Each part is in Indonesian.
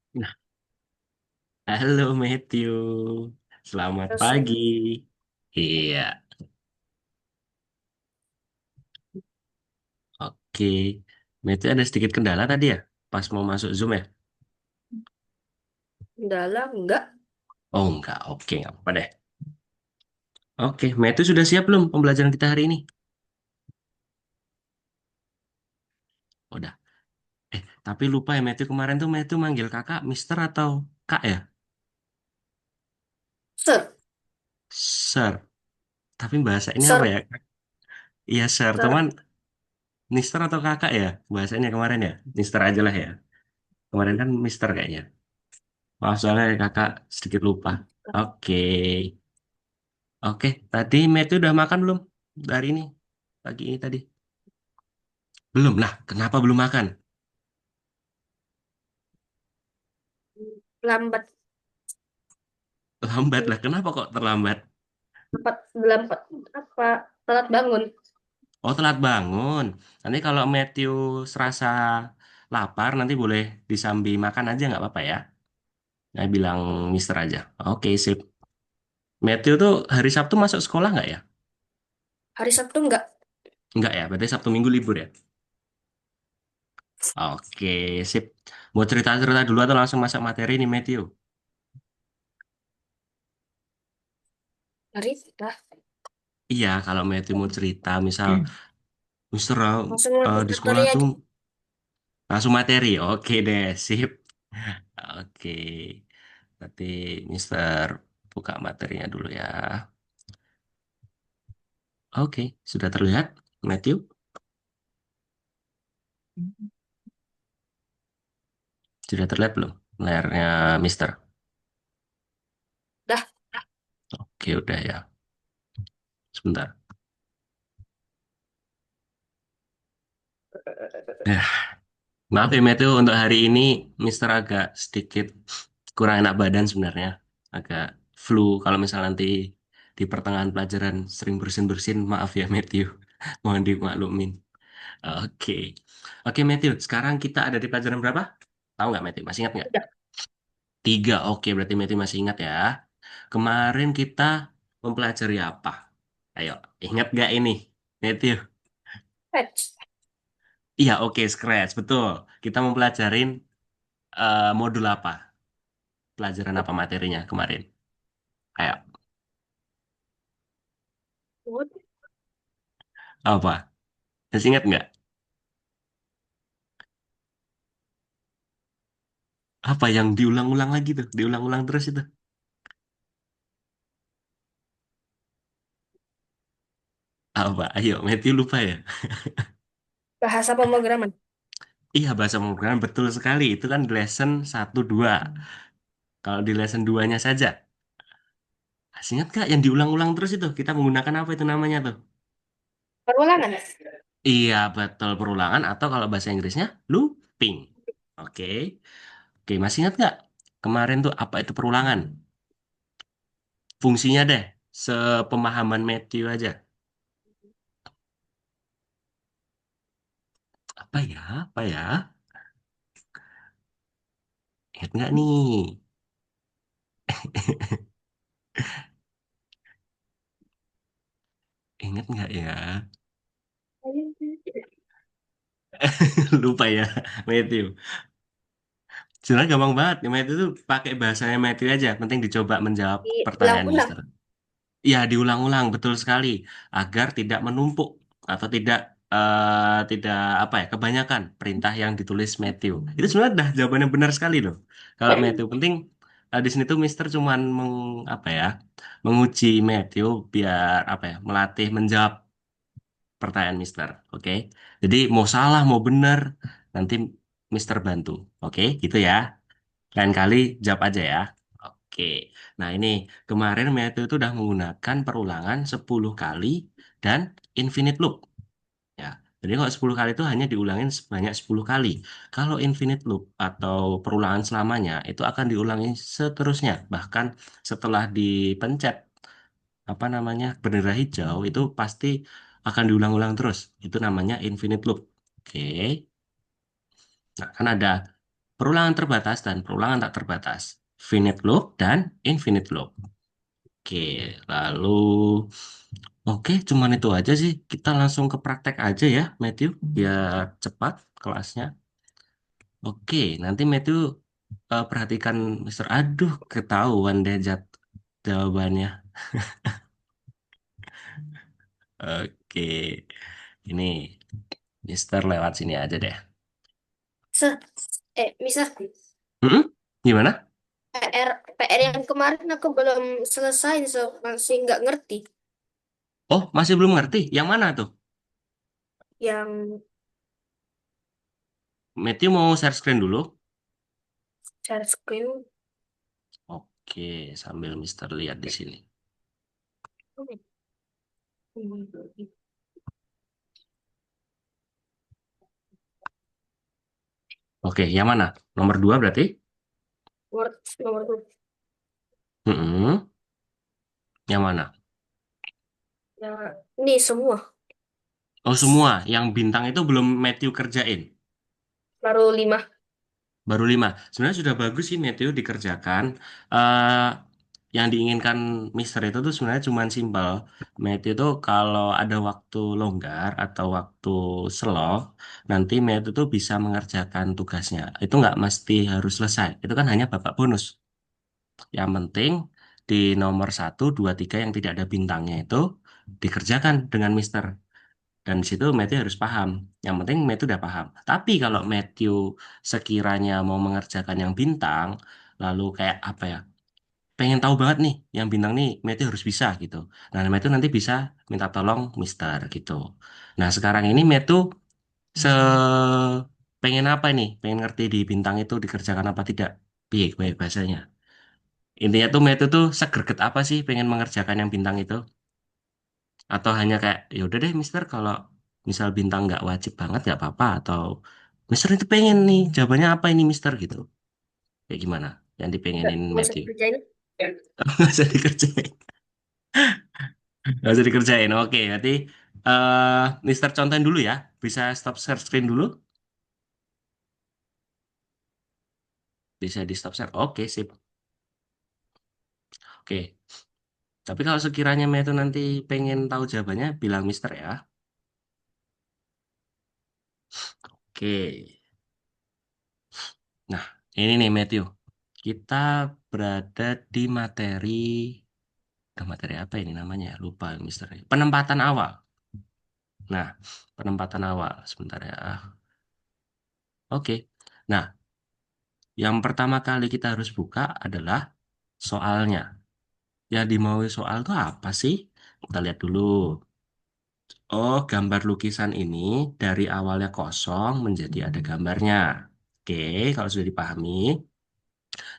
Nah, halo Matthew, selamat Terus pagi. Iya, oke. Matthew ada sedikit kendala tadi ya, pas mau masuk Zoom ya? dalam enggak Oh enggak, oke, nggak apa-apa deh. Oke, Matthew sudah siap belum pembelajaran kita hari ini? Udah. Tapi lupa ya Matthew kemarin tuh Matthew manggil kakak Mister atau Kak ya? ser Sir. Tapi bahasa ini apa ser ya? Iya Sir, ser teman Mister atau kakak ya? Bahasanya kemarin ya? Mister aja lah ya. Kemarin kan Mister kayaknya. Oh, soalnya kakak sedikit lupa. Oke. Oke, tadi Matthew udah makan belum? Dari ini, pagi ini tadi. Belum lah, kenapa belum makan? lambat Lambat lah, kenapa kok terlambat? lambat lambat apa telat bangun. Oh, telat bangun. Nanti kalau Matthew serasa lapar, nanti boleh disambi makan aja nggak apa-apa ya. Nah, bilang Mister aja. Oke, sip. Matthew tuh hari Sabtu masuk sekolah nggak ya? Hari Sabtu enggak. Nggak ya, berarti Sabtu Minggu libur ya? Oke, sip. Mau cerita-cerita dulu atau langsung masuk materi nih, Matthew? Hari lah Iya, kalau Matthew mau cerita, misal Mister, langsung di materi sekolah tuh aja. langsung materi. Oke deh, sip. Oke. Berarti Mister buka materinya dulu ya. Oke, sudah terlihat, Matthew? Sudah terlihat belum layarnya Mister? Dah. Oke, udah ya. Sebentar. Ya, maaf ya Matthew, untuk hari ini Mister agak sedikit kurang enak badan sebenarnya. Agak flu. Kalau misal nanti di pertengahan pelajaran sering bersin-bersin, maaf ya Matthew. Mohon dimaklumin. Oke. Oke, Matthew. Sekarang kita ada di pelajaran berapa? Tahu nggak, Matthew? Masih ingat nggak? Udah. Tiga. Oke, berarti Matthew masih ingat ya. Kemarin kita mempelajari apa? Ayo, ingat nggak ini, Matthew? Fetch. Iya, oke, Scratch. Betul. Kita mempelajarin modul apa? Pelajaran apa materinya kemarin? Ayo, What? apa? Masih ingat nggak? Apa yang diulang-ulang lagi tuh? Diulang-ulang terus itu? Apa? Ayo, Matthew lupa ya? Bahasa pemrograman. Iya, bahasa pemrograman betul sekali. Itu kan di lesson 1, 2. Kalau di lesson 2-nya saja. Masih ingat nggak yang diulang-ulang terus itu? Kita menggunakan apa itu namanya tuh? Perulangan. Iya, betul perulangan atau kalau bahasa Inggrisnya looping. Oke. Oke, masih ingat nggak? Kemarin tuh apa itu perulangan? Fungsinya deh, sepemahaman Matthew aja. Apa ya? Apa ya? Ingat nggak nih? Ingat nggak ya? Lupa ya, Matthew. Sebenarnya gampang banget. Matthew tuh pakai bahasanya Matthew aja. Penting dicoba menjawab pertanyaan Diulang-ulang. Mister. Ya, diulang-ulang betul sekali agar tidak menumpuk atau tidak apa ya kebanyakan perintah yang ditulis Matthew. Itu sebenarnya dah jawaban yang benar sekali loh. Kalau Matthew penting di sini tuh Mister cuman apa ya menguji Matthew biar apa ya melatih menjawab pertanyaan Mister. Oke, jadi mau salah mau benar nanti Mister bantu. Oke, gitu ya. Lain kali jawab aja ya. Oke. Nah, ini kemarin Matthew itu udah menggunakan perulangan 10 kali dan infinite loop. Ya. Jadi kalau 10 kali itu hanya diulangin sebanyak 10 kali. Kalau infinite loop atau perulangan selamanya itu akan diulangi seterusnya. Bahkan setelah dipencet apa namanya bendera hijau itu pasti akan diulang-ulang terus. Itu namanya infinite loop. Oke. Nah, kan ada perulangan terbatas dan perulangan tak terbatas. Finite loop dan infinite loop. Oke, lalu cuman itu aja sih. Kita langsung ke praktek aja ya, Matthew, biar cepat kelasnya. Oke, nanti Matthew perhatikan Mister. Aduh, ketahuan deh jawabannya. Oke, ini Mister lewat sini aja deh. Se Misal Mm-mm. Gimana? PR yang kemarin aku belum selesai, so masih nggak ngerti. Oh, masih belum ngerti. Yang mana tuh? Yang Matthew mau share screen dulu. share screen. Oke, sambil Mister lihat di sini. Oke, yang mana? Nomor 2 berarti? Word nomor dua. Mm-mm. Yang mana? Ya, ini semua Oh, semua. Yang bintang itu belum Matthew kerjain. baru 5. Baru 5. Sebenarnya sudah bagus sih Matthew dikerjakan. eh yang diinginkan Mister itu tuh sebenarnya cuma simpel. Matthew tuh kalau ada waktu longgar atau waktu slow, nanti Matthew tuh bisa mengerjakan tugasnya. Itu nggak mesti harus selesai. Itu kan hanya babak bonus. Yang penting di nomor 1, 2, 3 yang tidak ada bintangnya itu dikerjakan dengan Mister. Dan di situ Matthew harus paham. Yang penting Matthew udah paham. Tapi kalau Matthew sekiranya mau mengerjakan yang bintang, lalu kayak apa ya, pengen tahu banget nih, yang bintang nih Matthew harus bisa gitu. Nah, Matthew nanti bisa minta tolong Mister gitu. Nah, sekarang ini Matthew se pengen apa nih? Pengen ngerti di bintang itu dikerjakan apa tidak? Piye baik bahasanya. Intinya tuh Matthew tuh segerget apa sih pengen mengerjakan yang bintang itu? Atau hanya kayak ya udah deh Mister kalau misal bintang nggak wajib banget nggak apa-apa atau Mister itu pengen nih jawabannya apa ini Mister gitu kayak gimana yang dipengenin Nggak usah Matthew. kerjain. Nggak usah dikerjain, nggak usah dikerjain. Oke berarti Mister contohin dulu ya. Bisa stop share screen dulu? Bisa di stop share. Oke, sip. Oke. Tapi kalau sekiranya Metu nanti pengen tahu jawabannya, bilang Mister ya. Oke. Nah, ini nih Matthew. Kita berada di materi, materi apa ini namanya? Lupa, Mister. Penempatan awal. Nah, penempatan awal. Sebentar ya. Oke. Nah, yang pertama kali kita harus buka adalah soalnya. Yang dimaui soal itu apa sih? Kita lihat dulu. Oh, gambar lukisan ini dari awalnya kosong menjadi ada gambarnya. Oke, kalau sudah dipahami.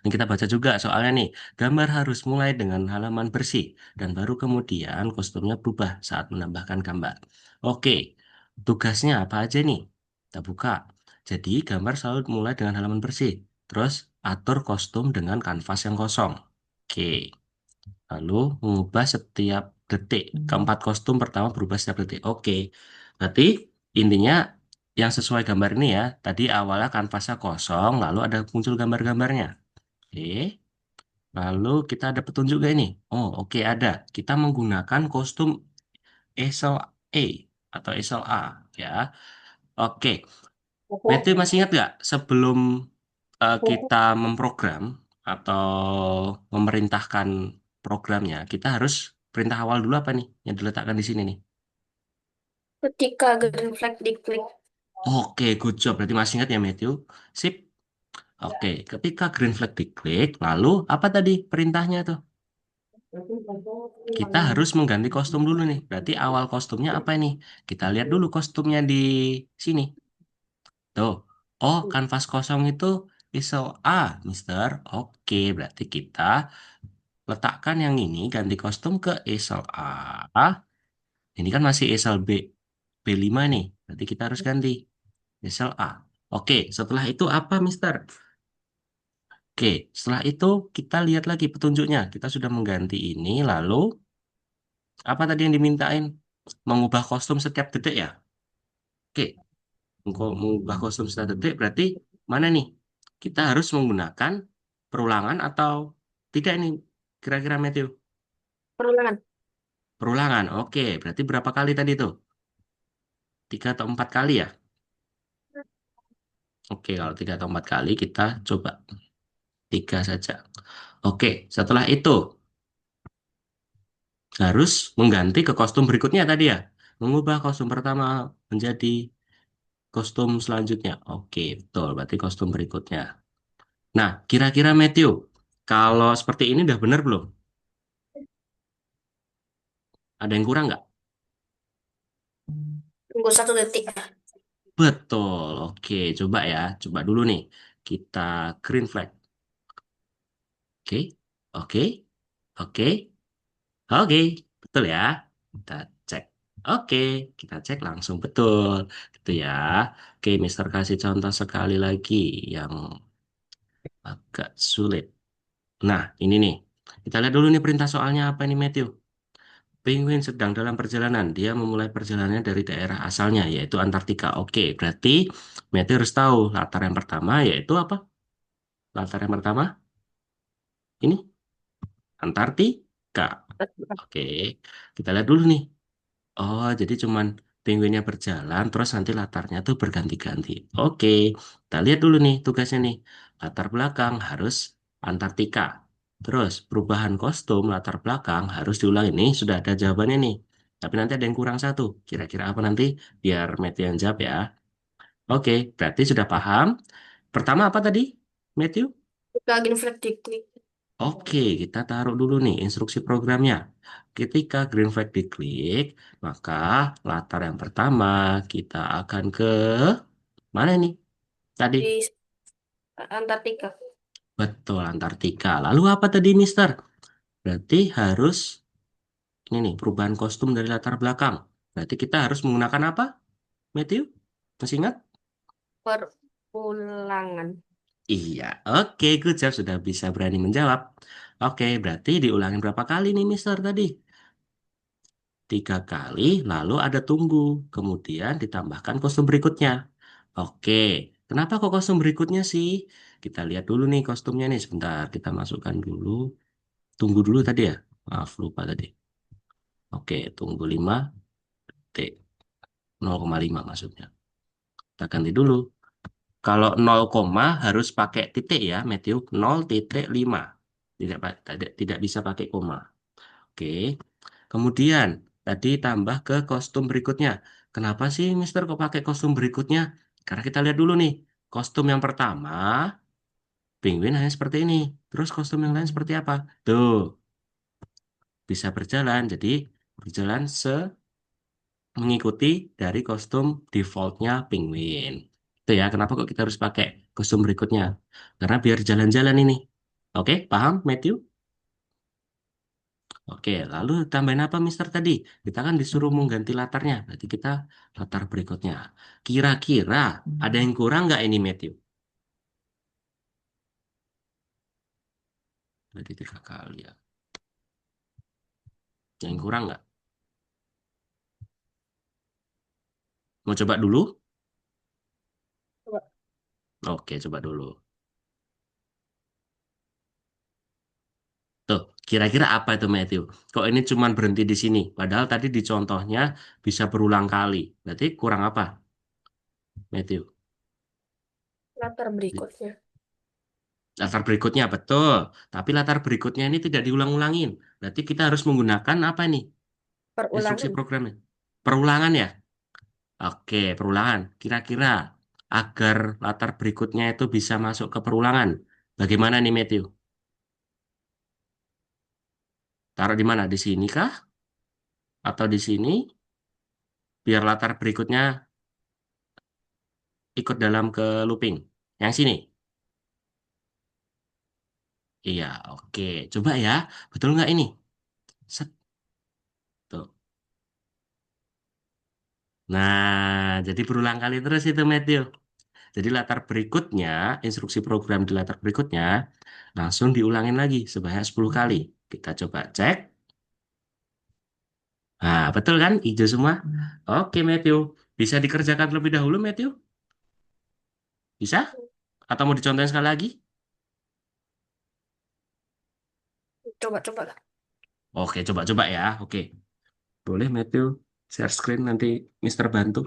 Dan kita baca juga soalnya nih, gambar harus mulai dengan halaman bersih dan baru kemudian kostumnya berubah saat menambahkan gambar. Oke, tugasnya apa aja nih? Kita buka. Jadi gambar selalu mulai dengan halaman bersih. Terus atur kostum dengan kanvas yang kosong. Oke, lalu mengubah setiap detik. Keempat kostum pertama berubah setiap detik. Oke, berarti intinya yang sesuai gambar ini ya, tadi awalnya kanvasnya kosong, lalu ada muncul gambar-gambarnya. Oke, lalu kita ada petunjuk gak ini? Oh, oke ada. Kita menggunakan kostum Easel A atau Easel A ya. Oke, Matthew masih ingat gak sebelum kita memprogram atau memerintahkan programnya, kita harus perintah awal dulu apa nih yang diletakkan di sini nih? Ketika green flag diklik. Oke, good job. Berarti masih ingat ya Matthew? Sip. Oke, ketika green flag diklik, lalu apa tadi perintahnya tuh? Kita harus mengganti kostum dulu nih. Berarti awal kostumnya apa ini? Kita lihat dulu kostumnya di sini. Tuh. Oh, kanvas kosong itu ISO A, Mister. Oke, berarti kita letakkan yang ini ganti kostum ke ISO A. Ini kan masih ISO B, B5 nih. Berarti kita harus ganti ISO A. Oke, setelah itu apa, Mister? Oke, setelah itu kita lihat lagi petunjuknya. Kita sudah mengganti ini, lalu apa tadi yang dimintain? Mengubah kostum setiap detik ya? Oke, mengubah kostum setiap detik berarti mana nih? Kita harus menggunakan perulangan atau tidak ini? Kira-kira Matthew? Perulangan. Perulangan, oke. Berarti berapa kali tadi tuh? 3 atau 4 kali ya? Oke, kalau 3 atau 4 kali kita coba 3 saja. Oke, setelah itu harus mengganti ke kostum berikutnya tadi ya. Mengubah kostum pertama menjadi kostum selanjutnya. Oke, betul. Berarti kostum berikutnya. Nah, kira-kira Matthew, kalau seperti ini udah benar belum? Ada yang kurang nggak? Tunggu 1 detik. Betul. Oke, coba ya. Coba dulu nih. Kita green flag. Oke, oke, oke, oke. Betul ya. Kita cek. Oke, kita cek langsung betul. Gitu ya. Oke, Mister kasih contoh sekali lagi yang agak sulit. Nah, ini nih. Kita lihat dulu nih perintah soalnya apa nih, Matthew? Penguin sedang dalam perjalanan. Dia memulai perjalanannya dari daerah asalnya, yaitu Antartika. Oke, berarti Matthew harus tahu latar yang pertama, yaitu apa? Latar yang pertama, ini Antartika. Oke, kita lihat dulu nih. Oh, jadi cuman penguinnya berjalan, terus nanti latarnya tuh berganti-ganti. Oke, kita lihat dulu nih tugasnya nih. Latar belakang harus Antartika. Terus perubahan kostum latar belakang harus diulang ini. Sudah ada jawabannya nih. Tapi nanti ada yang kurang satu. Kira-kira apa nanti? Biar Matthew yang jawab ya. Oke, berarti sudah paham. Pertama apa tadi, Matthew? Ketika green flag diklik. Oke, kita taruh dulu nih instruksi programnya. Ketika green flag diklik, maka latar yang pertama kita akan ke mana nih? Tadi Di Antartika. betul Antartika. Lalu apa tadi, Mister? Berarti harus ini nih perubahan kostum dari latar belakang. Berarti kita harus menggunakan apa, Matthew? Masih ingat? Perulangan. Iya, oke, good job sudah bisa berani menjawab. Oke, berarti diulangin berapa kali nih, Mister tadi? 3 kali, lalu ada tunggu. Kemudian ditambahkan kostum berikutnya. Oke, kenapa kok kostum berikutnya sih? Kita lihat dulu nih kostumnya nih, sebentar. Kita masukkan dulu. Tunggu dulu tadi ya. Maaf, lupa tadi. Oke, tunggu 5 detik. 0,5 maksudnya. Kita ganti dulu. Kalau 0, harus pakai titik ya, Matthew. 0,5. Tidak bisa pakai koma. Oke. Kemudian, tadi tambah ke kostum berikutnya. Kenapa sih Mister kok pakai kostum berikutnya? Karena kita lihat dulu nih. Kostum yang pertama, penguin hanya seperti ini. Terus kostum yang lain seperti apa? Tuh, bisa berjalan. Jadi, berjalan mengikuti dari kostum defaultnya penguin. Itu ya, kenapa kok kita harus pakai kostum berikutnya? Karena biar jalan-jalan ini. Oke, paham, Matthew? Oke, lalu tambahin apa, Mister tadi? Kita kan disuruh mengganti latarnya. Berarti kita latar berikutnya. Kira-kira ada yang kurang nggak ini, Matthew? Berarti 3 kali ya. Yang kurang nggak? Mau coba dulu? Coba. Oke, coba dulu. Tuh, kira-kira apa itu, Matthew? Kok ini cuma berhenti di sini? Padahal tadi di contohnya bisa berulang kali. Berarti kurang apa, Matthew? Latar berikutnya. Latar berikutnya, betul. Tapi latar berikutnya ini tidak diulang-ulangin. Berarti kita harus menggunakan apa nih? Instruksi Perulangan. programnya. Perulangan ya? Oke, perulangan. Kira-kira agar latar berikutnya itu bisa masuk ke perulangan. Bagaimana nih, Matthew? Taruh di mana? Di sini kah? Atau di sini? Biar latar berikutnya ikut dalam ke looping. Yang sini. Iya, oke. Coba ya. Betul nggak ini? Set. Tuh. Nah, jadi berulang kali terus itu, Matthew. Jadi latar berikutnya, instruksi program di latar berikutnya, langsung diulangin lagi sebanyak 10 kali. Kita coba cek. Nah, betul kan? Hijau semua. Oke, Matthew. Bisa dikerjakan terlebih dahulu, Matthew? Bisa? Atau mau dicontohin sekali lagi? Coba-coba lah. Oke, coba-coba ya. Oke. Boleh, Matthew. Share screen nanti Mister bantu.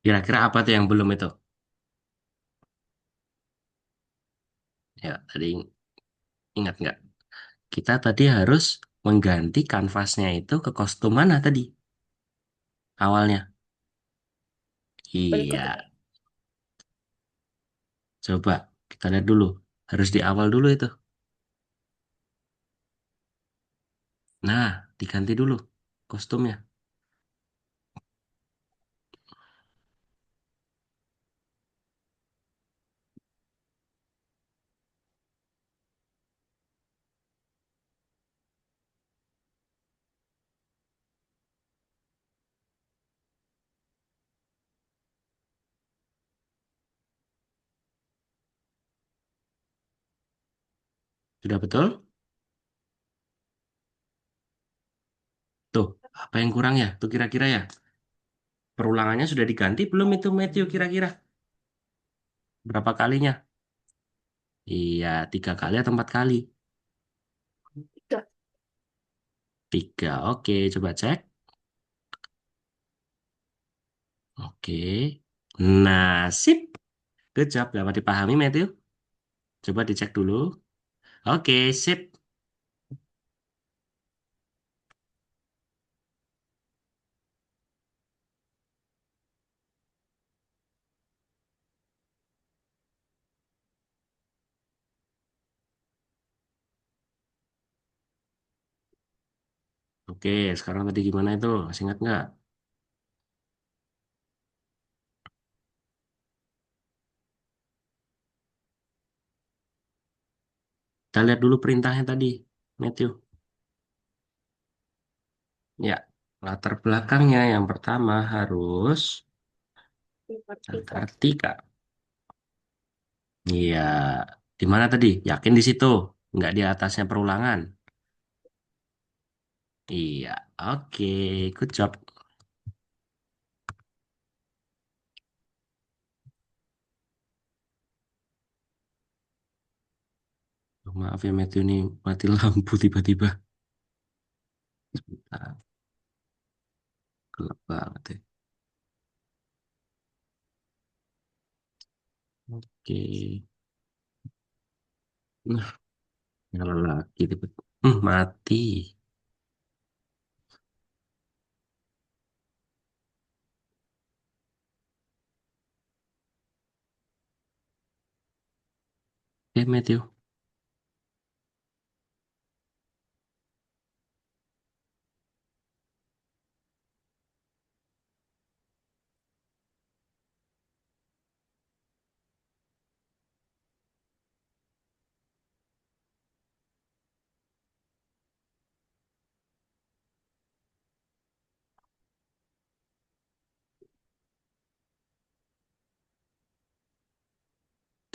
Kira-kira apa tuh yang belum itu? Ya, tadi ingat nggak? Kita tadi harus mengganti kanvasnya itu ke kostum mana tadi awalnya? Berikut. Iya, coba kita lihat dulu. Harus di awal dulu itu. Nah, diganti dulu kostumnya. Sudah betul? Tuh, apa yang kurang ya? Tuh kira-kira ya. Perulangannya sudah diganti belum itu Matthew kira-kira? Berapa kalinya? Iya, 3 kali atau 4 kali? Tiga. 3. Oke, coba cek. Oke. Nah, sip. Good job. Dapat dipahami, Matthew? Coba dicek dulu. Oke, sip. Oke, sekarang tadi gimana itu? Masih ingat nggak? Kita lihat dulu perintahnya tadi, Matthew. Ya, latar belakangnya yang pertama harus Tiga. Antartika. Iya, di mana tadi? Yakin di situ? Nggak di atasnya perulangan? Iya, oke, good job. Oh, maaf ya Matthew nih mati lampu tiba-tiba. Sebentar, gelap banget ya. Oke, nah nyala lagi tiba. Mati. Oke Matthew.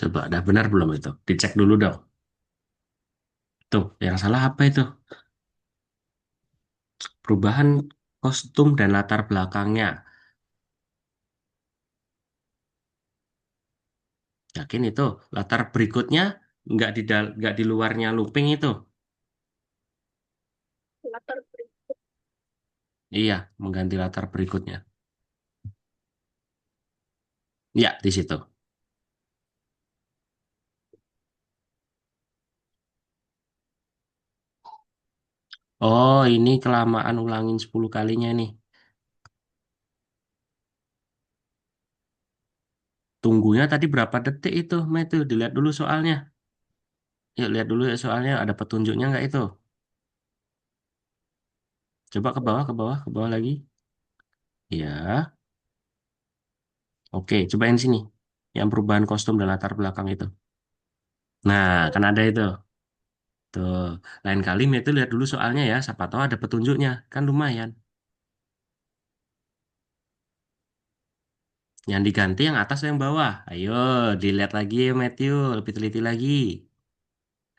Coba, udah benar belum itu? Dicek dulu dong. Tuh, yang salah apa itu? Perubahan kostum dan latar belakangnya. Yakin itu? Latar berikutnya nggak di luarnya looping itu. Latar Iya, mengganti latar berikutnya. Iya, di situ. Oh, ini kelamaan ulangin 10 kalinya nih. Tunggunya tadi berapa detik itu, Mate? Tuh, dilihat dulu soalnya. Yuk, lihat dulu ya soalnya. Ada petunjuknya nggak itu? Coba ke bawah lagi. Ya, oke. Cobain sini. Yang perubahan kostum dan latar belakang itu. Nah, kan ada itu. Tuh, lain kali Mate lihat dulu soalnya ya. Siapa tahu ada petunjuknya. Kan lumayan. Yang diganti yang atas atau yang bawah? Ayo, dilihat lagi ya Matthew. Lebih teliti lagi.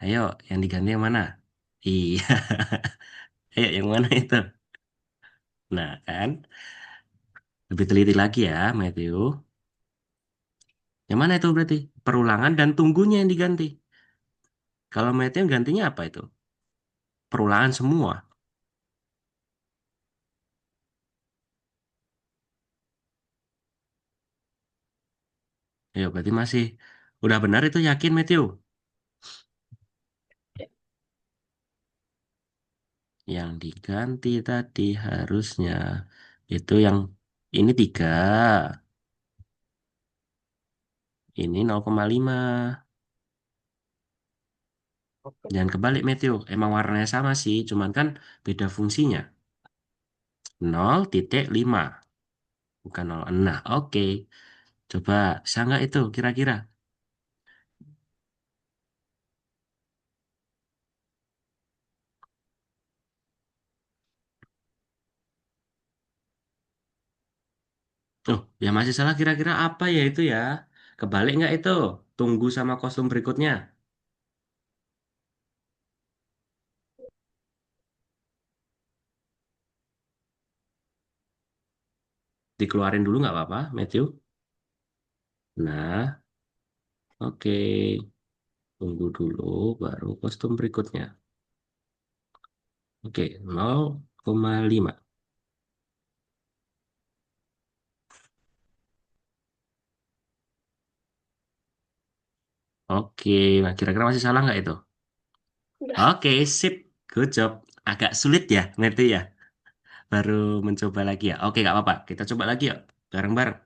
Ayo, yang diganti yang mana? Iya. Ayo, yang mana itu? Nah, kan? Lebih teliti lagi ya, Matthew. Yang mana itu berarti? Perulangan dan tunggunya yang diganti. Kalau Matthew gantinya apa itu? Perulangan semua. Ayo, berarti masih. Udah benar itu yakin, Matthew? Yang diganti tadi harusnya. Itu yang ini 3. Ini 0,5. Jangan kebalik, Matthew. Emang warnanya sama sih, cuman kan beda fungsinya. 0,5. Bukan 0. Nah, oke. Coba, bisa nggak itu kira-kira? Oh, yang masih salah kira-kira apa ya itu ya? Kebalik nggak itu? Tunggu sama kostum berikutnya. Dikeluarin dulu nggak apa-apa, Matthew? Nah, oke. Tunggu dulu, baru kostum berikutnya. Oke, 0,5. Oke, nah kira-kira masih salah nggak itu? Udah. Oke, sip. Good job. Agak sulit ya, ngerti ya? Baru mencoba lagi ya. Oke, nggak apa-apa. Kita coba lagi yuk. Bareng-bareng.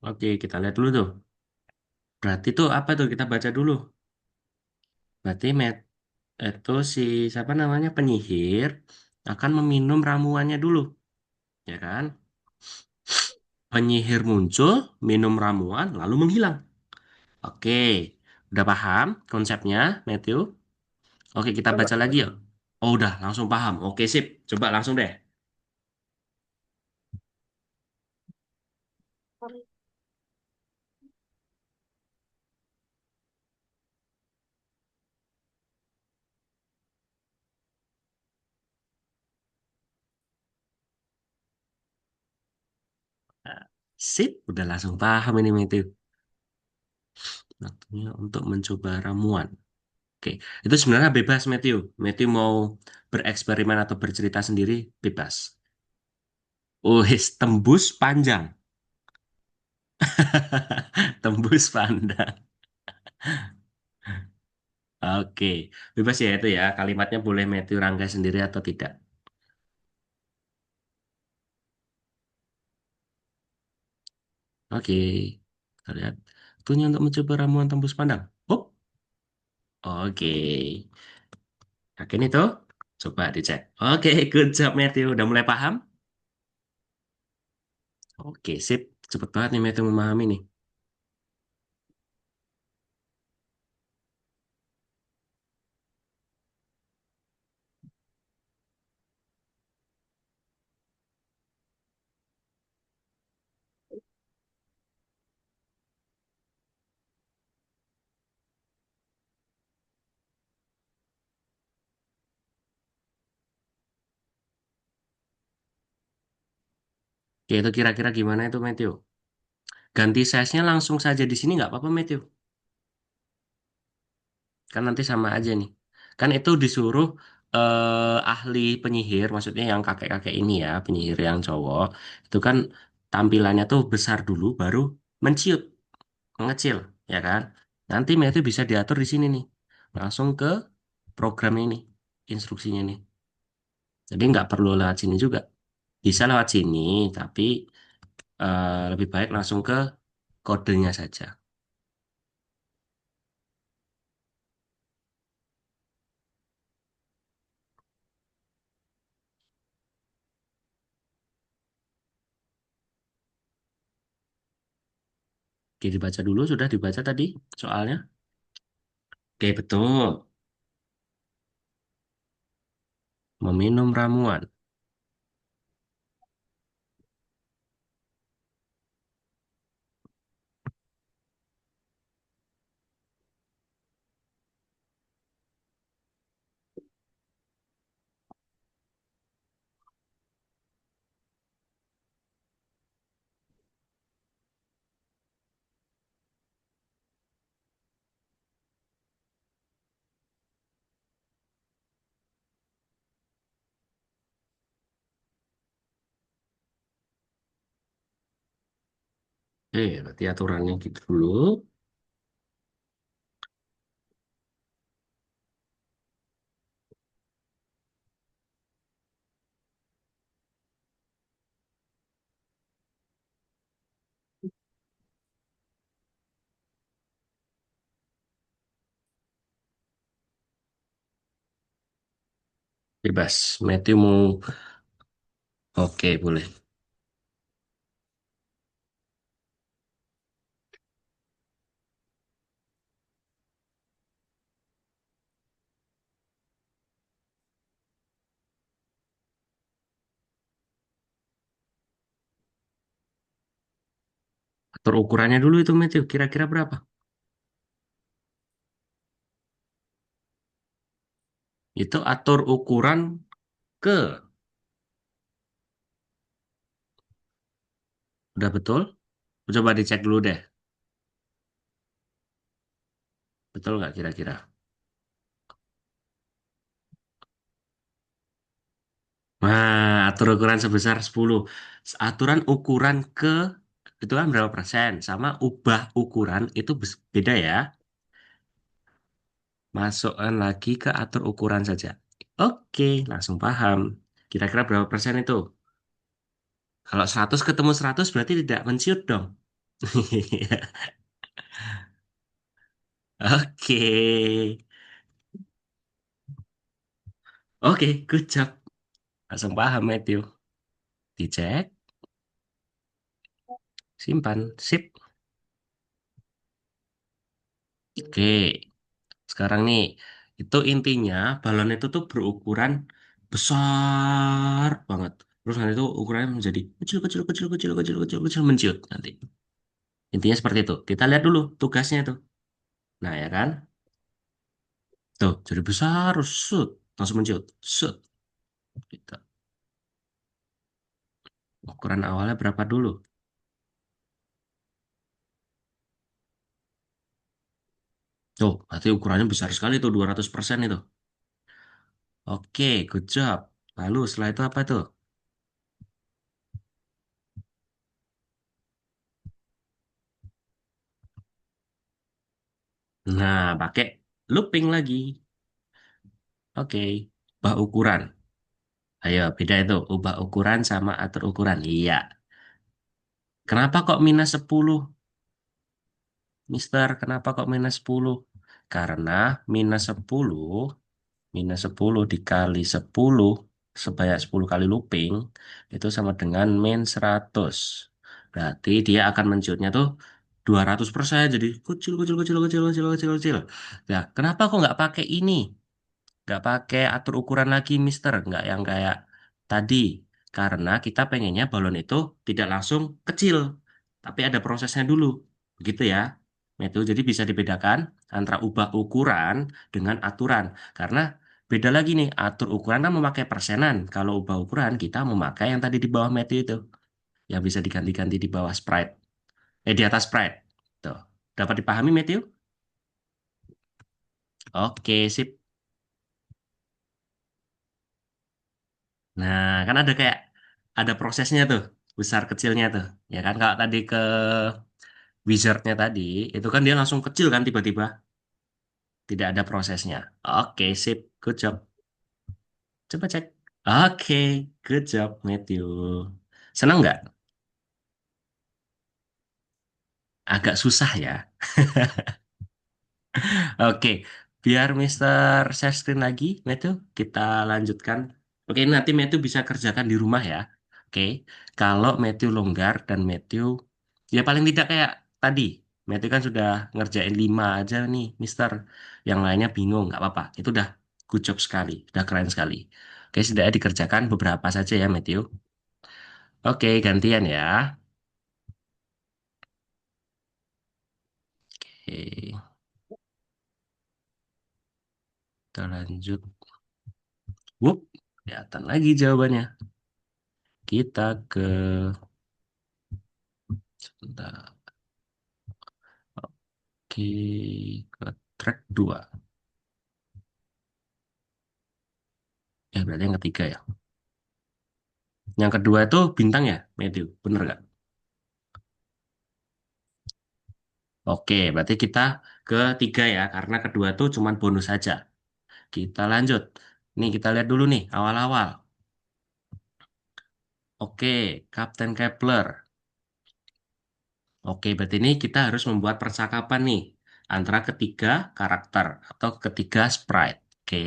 Oke, kita lihat dulu tuh. Berarti tuh apa tuh? Kita baca dulu. Berarti itu si siapa namanya penyihir akan meminum ramuannya dulu, ya kan? Penyihir muncul, minum ramuan, lalu menghilang. Oke, udah paham konsepnya, Matthew? Oke, kita Coba. baca lagi yuk. Oh, udah langsung paham. Oke, sip. Coba langsung deh. Nah, sip, udah langsung paham ini Matthew. Waktunya untuk mencoba ramuan. Oke, itu sebenarnya bebas Matthew. Matthew mau bereksperimen atau bercerita sendiri, bebas. Wih, tembus panjang. Tembus pandang. Oke, bebas ya itu ya. Kalimatnya boleh Matthew Rangga sendiri atau tidak. Oke, kita lihat. Waktunya untuk mencoba ramuan tembus pandang. Oh, oke. Yakin itu? Coba dicek. Oke, good job Matthew. Udah mulai paham? Oke, sip. Cepet banget nih Matthew memahami nih. Oke, itu kira-kira gimana itu Matthew? Ganti size-nya langsung saja di sini nggak apa-apa Matthew. Kan nanti sama aja nih. Kan itu disuruh ahli penyihir, maksudnya yang kakek-kakek ini ya, penyihir yang cowok, itu kan tampilannya tuh besar dulu, baru menciut, mengecil, ya kan? Nanti itu bisa diatur di sini nih, langsung ke program ini, instruksinya nih. Jadi nggak perlu lewat sini juga. Bisa lewat sini, tapi lebih baik langsung ke kodenya saja. Oke, dibaca dulu, sudah dibaca tadi soalnya. Oke, betul. Meminum ramuan. Berarti aturannya gitu dulu. Bebas. Matthew mau. Oke, boleh. Atur ukurannya dulu itu Matthew. Kira-kira berapa? Itu atur ukuran ke. Udah betul? Coba dicek dulu deh. Betul nggak kira-kira? Nah, atur ukuran sebesar 10. Aturan ukuran ke itu kan berapa persen? Sama ubah ukuran itu beda ya. Masukkan lagi ke atur ukuran saja. Oke, langsung paham. Kira-kira berapa persen itu? Kalau 100 ketemu 100 berarti tidak menciut dong. Oke. Oke, good job. Langsung paham, Matthew. Dicek, simpan, sip. Oke, sekarang nih, itu intinya balon itu tuh berukuran besar banget. Terus nanti itu ukurannya menjadi kecil, kecil, kecil, kecil, kecil, kecil, kecil, menciut nanti. Intinya seperti itu. Kita lihat dulu tugasnya itu. Nah, ya kan? Tuh, jadi besar, shoot, langsung menciut, shoot. Gitu. Ukuran awalnya berapa dulu? Tuh, berarti ukurannya besar sekali tuh, 200% itu. Oke, good job. Lalu setelah itu apa tuh? Nah, pakai looping lagi. Oke, ubah ukuran. Ayo, beda itu. Ubah ukuran sama atur ukuran. Iya. Kenapa kok minus 10, Mister? Kenapa kok minus 10? Karena minus 10, minus 10 dikali 10 sebanyak 10 kali looping itu sama dengan min 100. Berarti dia akan menciutnya tuh 200%. Jadi kecil, kecil, kecil, kecil, kecil, kecil, kecil. Nah, kenapa kok nggak pakai ini? Nggak pakai atur ukuran lagi, Mister. Nggak yang kayak tadi. Karena kita pengennya balon itu tidak langsung kecil. Tapi ada prosesnya dulu. Begitu ya. Nah, itu jadi bisa dibedakan antara ubah ukuran dengan aturan. Karena beda lagi nih. Atur ukuran kan memakai persenan. Kalau ubah ukuran kita memakai yang tadi di bawah Matthew itu. Yang bisa diganti-ganti di bawah Sprite. Di atas Sprite. Tuh. Dapat dipahami, Matthew? Oke, sip. Nah, kan ada kayak ada prosesnya tuh, besar kecilnya tuh. Ya kan kalau tadi ke wizardnya tadi, itu kan dia langsung kecil kan tiba-tiba, tidak ada prosesnya. Oke, sip, good job. Coba cek. Oke, good job, Matthew. Senang nggak? Agak susah ya. Oke, biar Mister share screen lagi, Matthew, kita lanjutkan. Oke, nanti Matthew bisa kerjakan di rumah ya. Oke, kalau Matthew longgar dan Matthew, ya paling tidak kayak tadi. Matthew kan sudah ngerjain 5 aja nih, Mister. Yang lainnya bingung, nggak apa-apa. Itu udah good job sekali, udah keren sekali. Oke, setidaknya dikerjakan beberapa saja ya, Matthew. Oke, gantian ya. Oke, kita lanjut. Wup, kelihatan lagi jawabannya. Kita ke sebentar. Oke, ke track 2. Ya, berarti yang ketiga ya. Yang kedua itu bintang ya, Matthew. Bener nggak? Oke, berarti kita ke tiga ya, karena kedua itu cuman bonus saja. Kita lanjut. Nih, kita lihat dulu nih, awal-awal. Oke, Kapten Kepler. Oke, berarti ini kita harus membuat percakapan nih, antara ketiga karakter atau ketiga sprite. Oke,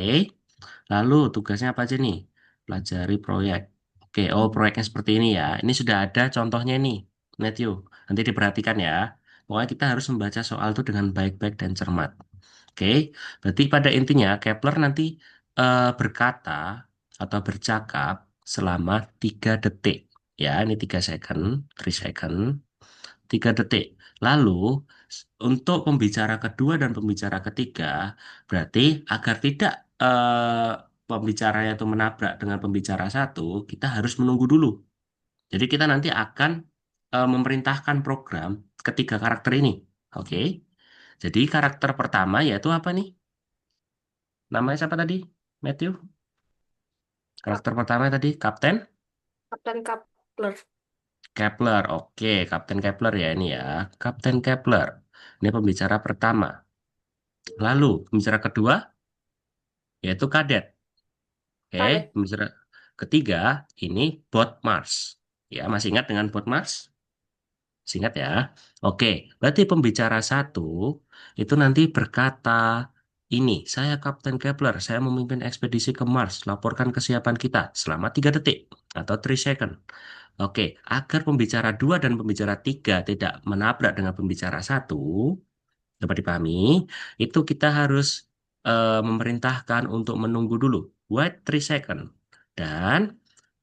Lalu tugasnya apa aja nih? Pelajari proyek. Oke, oh proyeknya seperti ini ya. Ini sudah ada contohnya nih, Matthew. Nanti diperhatikan ya. Pokoknya kita harus membaca soal itu dengan baik-baik dan cermat. Oke, berarti pada intinya Kepler nanti berkata atau bercakap selama 3 detik. Ya, ini 3 second, 3 second. 3 detik. Lalu, untuk pembicara kedua dan pembicara ketiga, berarti agar tidak pembicaranya itu menabrak dengan pembicara satu, kita harus menunggu dulu. Jadi kita nanti akan memerintahkan program ketiga karakter ini. Oke. Jadi karakter pertama yaitu apa nih? Namanya siapa tadi? Matthew. Kap- Karakter pertama tadi Kapten Kapten Kapler. Kepler. Oke, Kapten Kepler ya ini ya. Kapten Kepler. Ini pembicara pertama. Lalu pembicara kedua yaitu kadet. Oke, Kadet. pembicara ketiga ini bot Mars. Ya, masih ingat dengan bot Mars? Singkat ya. Oke, berarti pembicara satu itu nanti berkata, ini, saya Kapten Kepler, saya memimpin ekspedisi ke Mars, laporkan kesiapan kita selama 3 detik atau 3 second. Oke, agar pembicara dua dan pembicara tiga tidak menabrak dengan pembicara satu, dapat dipahami, itu kita harus memerintahkan untuk menunggu dulu. Wait 3 second. Dan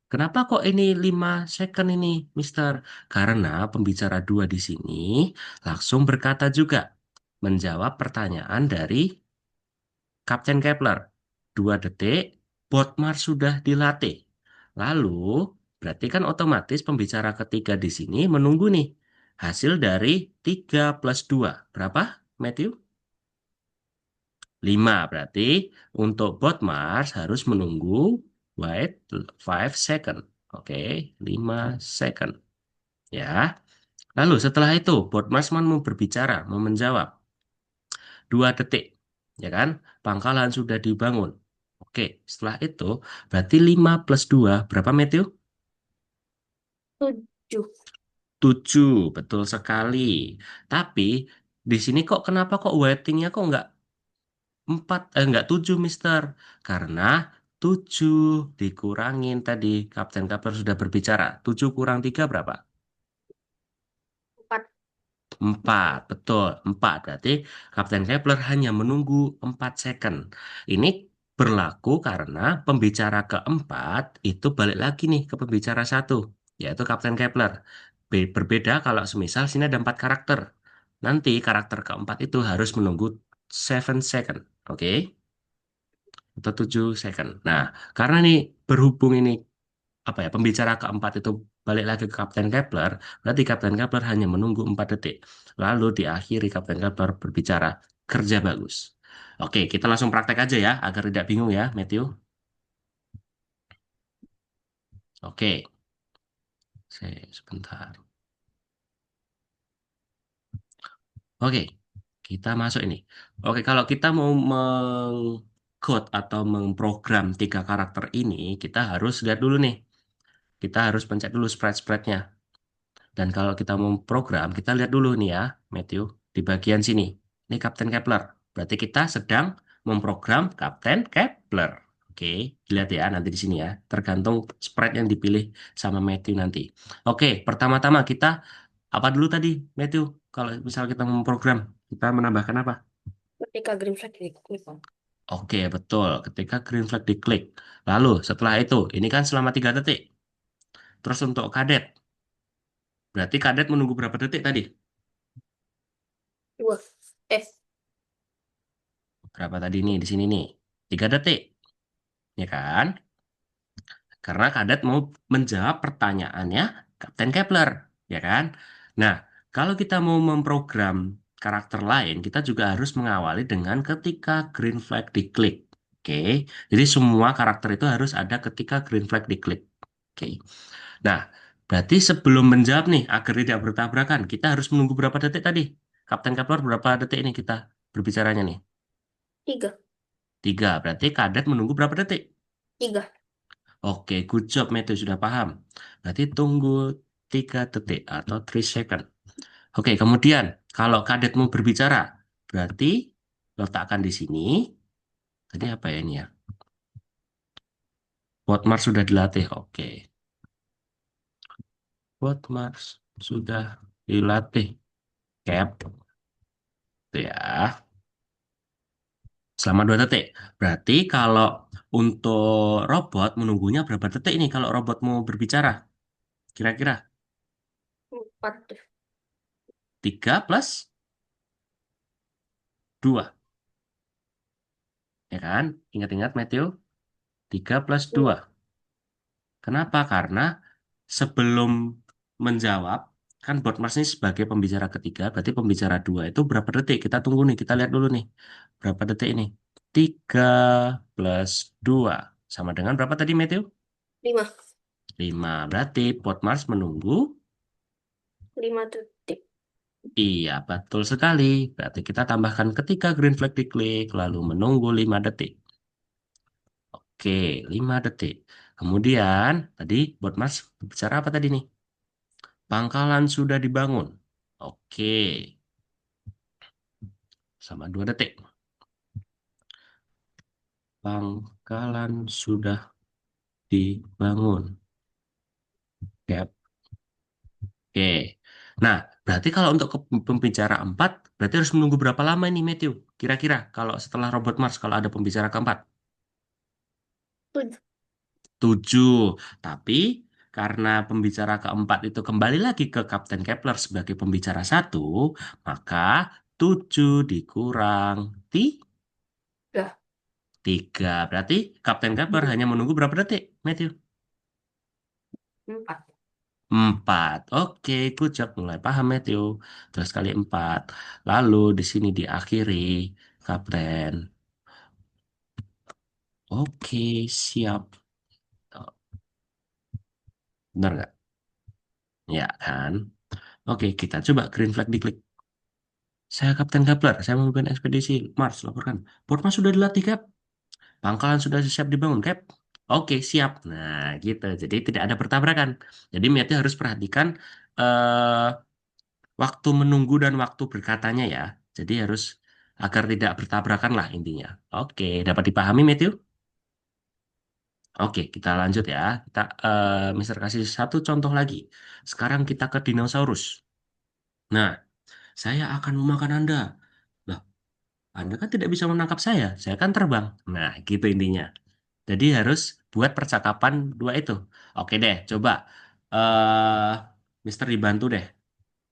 kenapa kok ini 5 second ini, Mister? Karena pembicara dua di sini langsung berkata juga, menjawab pertanyaan dari Kapten Kepler. 2 detik, Botmar sudah dilatih. Lalu, berarti kan otomatis pembicara ketiga di sini menunggu nih. Hasil dari 3 plus 2. Berapa, Matthew? 5. Berarti untuk Botmars harus menunggu wait 5 second. Oke, 5 second. Ya. Lalu setelah itu, Botmars mau berbicara, mau menjawab. 2 detik. Ya kan? Pangkalan sudah dibangun. Oke, setelah itu berarti 5 plus 2 berapa, Matthew? 7. 7, betul sekali. Tapi di sini kok kenapa kok waitingnya kok nggak 7, Mister? Karena 7 dikurangin tadi. Kapten Kapten sudah berbicara. 7 kurang 3 berapa? 4. 4, betul. 4, berarti Kapten Kepler hanya menunggu 4 second. Ini berlaku karena pembicara keempat itu balik lagi nih ke pembicara satu, yaitu Kapten Kepler. Berbeda kalau semisal sini ada 4 karakter. Nanti karakter keempat itu harus menunggu 7 second. Oke? Atau 7 second. Nah, karena nih berhubung ini apa ya pembicara keempat itu balik lagi ke Kapten Kepler, berarti Kapten Kepler hanya menunggu 4 detik. Lalu diakhiri Kapten Kepler berbicara, kerja bagus. Oke, kita langsung praktek aja ya, agar tidak bingung ya, Matthew. Oke, sebentar. Oke, kita masuk ini. Oke, kalau kita mau mengcode atau memprogram 3 karakter ini, kita harus lihat dulu nih. Kita harus pencet dulu spread-spreadnya. Dan kalau kita mau program, kita lihat dulu nih ya, Matthew, di bagian sini. Ini Kapten Kepler. Berarti kita sedang memprogram Kapten Kepler. Oke, lihat ya nanti di sini ya. Tergantung spread yang dipilih sama Matthew nanti. Oke, pertama-tama kita apa dulu tadi, Matthew? Kalau misal kita memprogram, kita menambahkan apa? Ketika green flag diklik. Oke, betul. Ketika green flag diklik. Lalu setelah itu, ini kan selama 3 detik. Terus untuk kadet, berarti kadet menunggu berapa detik tadi? 2. Eh, Berapa tadi nih di sini nih? 3 detik, ya kan? Karena Kadet mau menjawab pertanyaannya Kapten Kepler, ya kan? Nah, kalau kita mau memprogram karakter lain, kita juga harus mengawali dengan ketika green flag diklik. Oke, jadi semua karakter itu harus ada ketika green flag diklik. Oke, nah berarti sebelum menjawab nih agar tidak bertabrakan, kita harus menunggu berapa detik tadi? Kapten Kepler berapa detik ini kita berbicaranya nih? 3. 3, berarti Kadet menunggu berapa detik? 3. Oke, good job, Matthew sudah paham. Berarti tunggu 3 detik atau 3 second. Oke, kemudian kalau kadet mau berbicara, berarti letakkan di sini. Tadi apa ya ini ya? Mars sudah dilatih. Oke. Mars sudah dilatih. Cap. Itu ya. Selama 2 detik. Berarti kalau untuk robot menunggunya berapa detik ini kalau robot mau berbicara? Kira-kira 4 deh. 3 plus 2, ya kan? Ingat-ingat Matthew, 3 plus 2. Hmm, Kenapa? Karena sebelum menjawab, kan Botmars ini sebagai pembicara ketiga, berarti pembicara dua itu berapa detik? Kita tunggu nih, kita lihat dulu nih. Berapa detik ini? 3 plus 2. Sama dengan berapa tadi, Matthew? 5. 5. Berarti Botmars menunggu. 5 detik. Iya, betul sekali. Berarti kita tambahkan ketika green flag diklik, lalu menunggu 5 detik. Oke, 5 detik. Kemudian, tadi Botmars bicara apa tadi nih? Pangkalan sudah dibangun. Oke, sama 2 detik. Pangkalan sudah dibangun. Yap. Oke. Nah, berarti kalau untuk pembicara 4, berarti harus menunggu berapa lama ini, Matthew? Kira-kira kalau setelah robot Mars, kalau ada pembicara keempat? 7. 7. Tapi karena pembicara keempat itu kembali lagi ke Kapten Kepler sebagai pembicara satu, maka 7 dikurang 3. Berarti Kapten Kepler hanya menunggu berapa detik, Matthew? 4. 4. Oke, good job. Mulai paham, Matthew. Terus kali 4. Lalu di sini diakhiri, Kapten. Oke, siap. Oh, benar nggak? Ya kan? Oke, kita coba green flag diklik. Saya Kapten Kepler, saya memimpin ekspedisi Mars, laporkan. Port Mars sudah dilatih, Cap. Pangkalan sudah siap dibangun, Cap. Oke, siap. Nah, gitu. Jadi tidak ada pertabrakan. Jadi Matthew harus perhatikan eh, waktu menunggu dan waktu berkatanya ya. Jadi harus agar tidak bertabrakan lah intinya. Oke, dapat dipahami Matthew? Oke, kita lanjut ya. Kita Mister kasih satu contoh lagi. Sekarang kita ke dinosaurus. Nah, saya akan memakan Anda. Loh, Anda kan tidak bisa menangkap saya. Saya kan terbang. Nah, gitu intinya. Jadi harus buat percakapan dua itu. Oke deh, coba. eh Mister dibantu deh.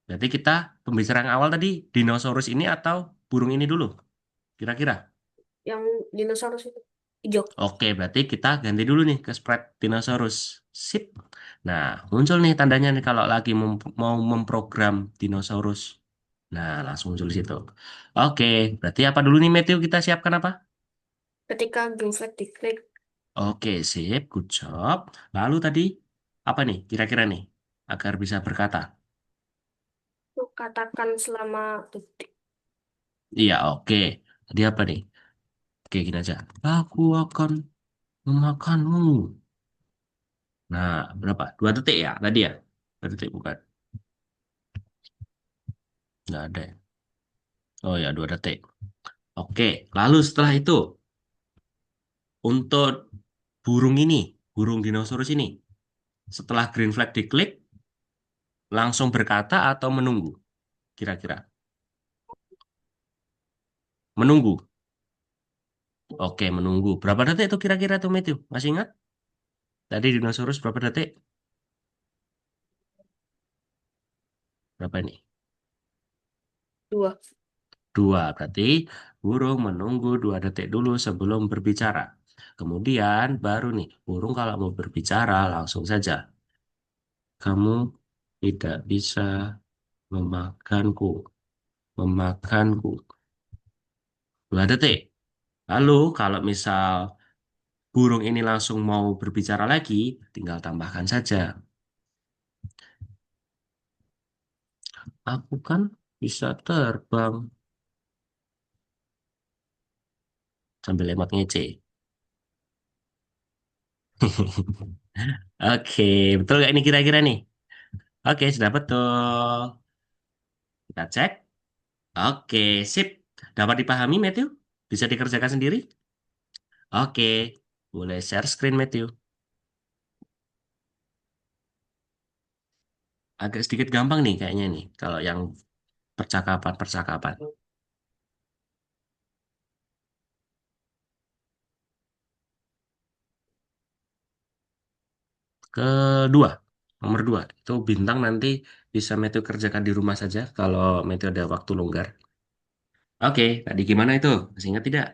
Berarti kita pembicaraan awal tadi dinosaurus ini atau burung ini dulu, kira-kira. Yang dinosaurus itu hijau. Oke, berarti kita ganti dulu nih ke spread dinosaurus. Sip. Nah, muncul nih tandanya nih kalau lagi mau memprogram dinosaurus. Nah, langsung muncul di situ. Oke, berarti apa dulu nih Matthew kita siapkan apa? Ketika green flag diklik, Oke, sip, good job. Lalu tadi apa nih kira-kira nih agar bisa berkata? lu katakan selama detik. Iya, oke. Tadi apa nih? Oke, gini aja. Aku akan memakanmu. Nah, berapa? 2 detik ya tadi ya? 2 detik bukan? Nggak ada ya? Oh ya, 2 detik. Oke, lalu setelah itu, untuk burung ini, burung dinosaurus ini, setelah green flag diklik, langsung berkata atau menunggu? Kira-kira. Menunggu. Oke, menunggu. Berapa detik itu kira-kira tuh, Matthew? Masih ingat? Tadi dinosaurus berapa detik? Berapa ini? 2. 2. Berarti burung menunggu 2 detik dulu sebelum berbicara. Kemudian baru nih, burung kalau mau berbicara langsung saja. Kamu tidak bisa memakanku, memakanku. 2 detik. Lalu kalau misal burung ini langsung mau berbicara lagi, tinggal tambahkan saja. Aku kan bisa terbang sambil lemot ngece. Oke, betul nggak ini kira-kira nih? Oke, sudah betul. Kita cek. Oke, sip. Dapat dipahami, Matthew? Bisa dikerjakan sendiri? Oke, boleh share screen, Matthew. agak sedikit gampang nih kayaknya nih. Kalau yang percakapan-percakapan. Kedua, nomor dua. Itu bintang nanti bisa Matthew kerjakan di rumah saja kalau Matthew ada waktu longgar. Oke, tadi gimana itu? Masih ingat tidak?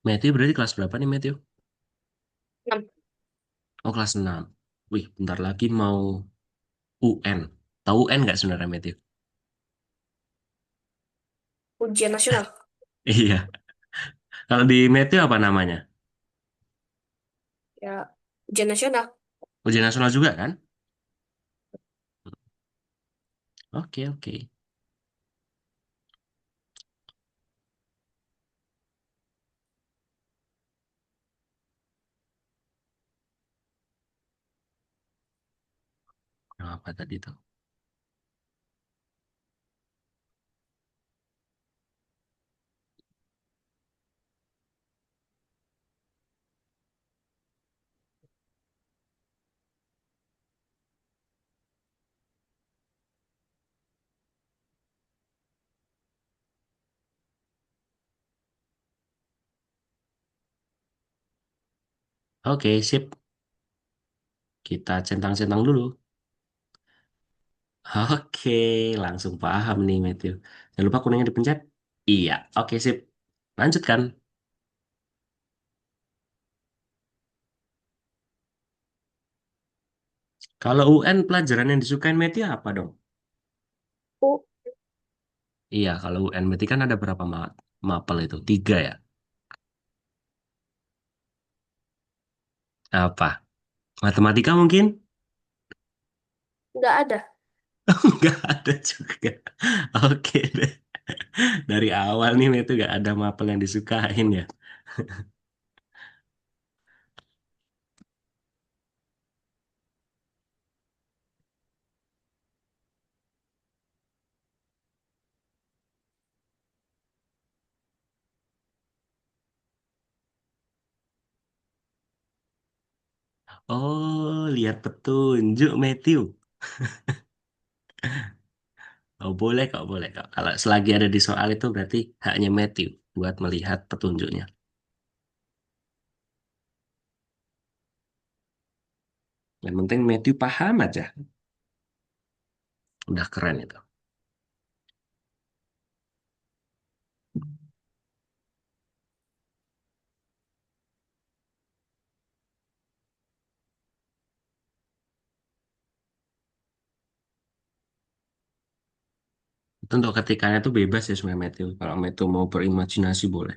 Matthew berarti kelas berapa nih Matthew? 6. Oh kelas 6. Wih, bentar lagi mau UN. Tahu UN nggak sebenarnya Matthew? Ujian nasional. Iya. Kalau di Matthew apa namanya? Ya, ujian nasional. Ujian nasional juga kan? Oke, oke. Apa tadi tuh? Oke, sip. Kita centang-centang dulu. Oke, langsung paham nih Matthew. Jangan lupa kuningnya dipencet. Iya, oke sip. Lanjutkan. Kalau UN pelajaran yang disukain Matthew apa dong? U, Iya, kalau UN berarti kan ada berapa mapel itu? Tiga ya? Apa? Matematika mungkin? nggak ada. Nggak ada juga. Oke deh. Dari awal nih Matthew nggak ada mapel yang disukain ya. Oh, lihat petunjuk Matthew. Oh, boleh kok, boleh kok. Kalau selagi ada di soal itu berarti haknya Matthew buat melihat petunjuknya. Yang penting Matthew paham aja. Udah keren itu. Itu untuk ketikanya tuh bebas ya sebenarnya Matthew. Kalau Matthew mau berimajinasi boleh.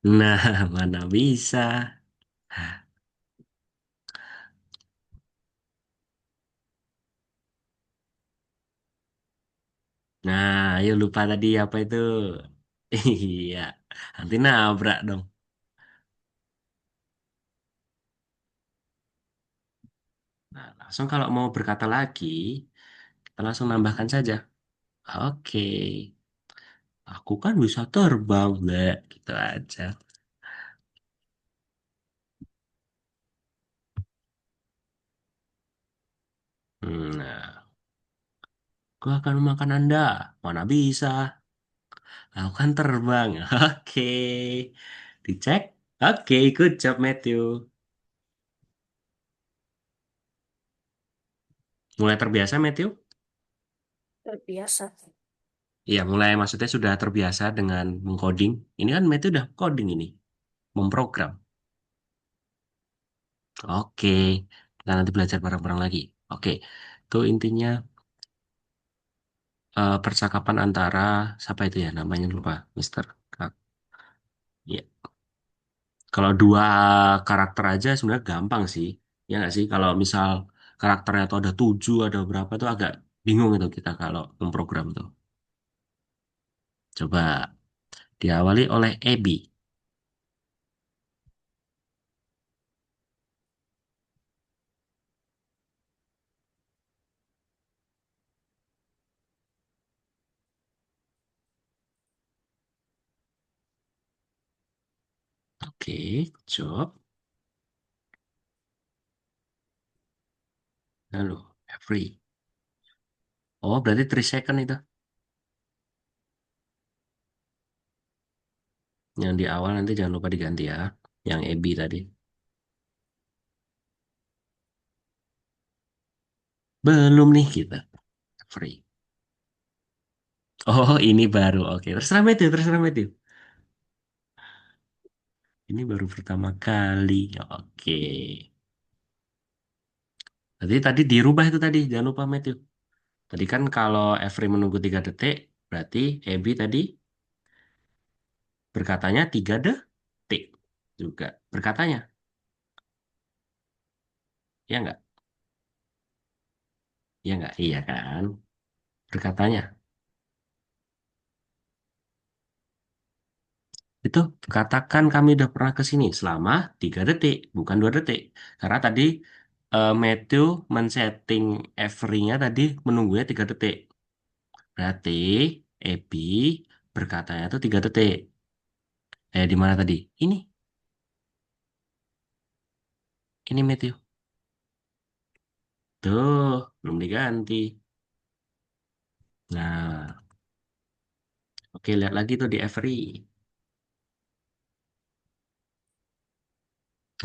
Nah, mana bisa. Nah, ayo lupa tadi apa itu? Iya, nanti nabrak dong. Nah, langsung kalau mau berkata lagi, kita langsung nambahkan saja. Oke, aku kan bisa terbang, Blek. Gitu aja. Nah, aku akan memakan Anda. Mana bisa? Aku kan terbang. Oke, dicek. Oke, good job, Matthew. Mulai terbiasa, Matthew? Terbiasa. Iya, mulai maksudnya sudah terbiasa dengan mengcoding. Ini kan Matthew udah coding ini, memprogram. Oke, kita nanti belajar bareng-bareng lagi. Oke, itu intinya percakapan antara siapa itu ya namanya lupa, Mister. Ya, kalau dua karakter aja sebenarnya gampang sih, ya nggak sih? Kalau misal karakternya tuh ada 7, ada berapa tuh agak bingung itu kita kalau memprogram tuh. Coba diawali oleh Abby. Oke, good job. Lalu, Every. Oh, berarti 3 second itu. Yang di awal nanti jangan lupa diganti ya. Yang Abby tadi. Belum nih kita. Free. Oh, ini baru. Oke, terserah Matthew, terserah Matthew. Ini baru pertama kali. Oke. Jadi tadi dirubah itu tadi. Jangan lupa Matthew. Tadi kan kalau Every menunggu 3 detik, berarti Abby tadi berkatanya 3 detik juga. Berkatanya. Ya enggak? Ya enggak? Iya kan? Berkatanya. Itu katakan kami udah pernah ke sini selama 3 detik, bukan 2 detik. Karena tadi Matthew men-setting every-nya tadi menunggunya 3 detik. Berarti Abby berkatanya tuh 3 detik. Di mana tadi? Ini Matthew. Tuh, belum diganti. Nah, oke lihat lagi tuh di every.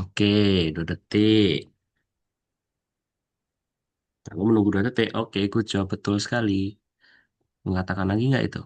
Oke, 2 detik. Aku menunggu 2 detik. Oke, good job. Betul sekali. Mengatakan lagi nggak itu?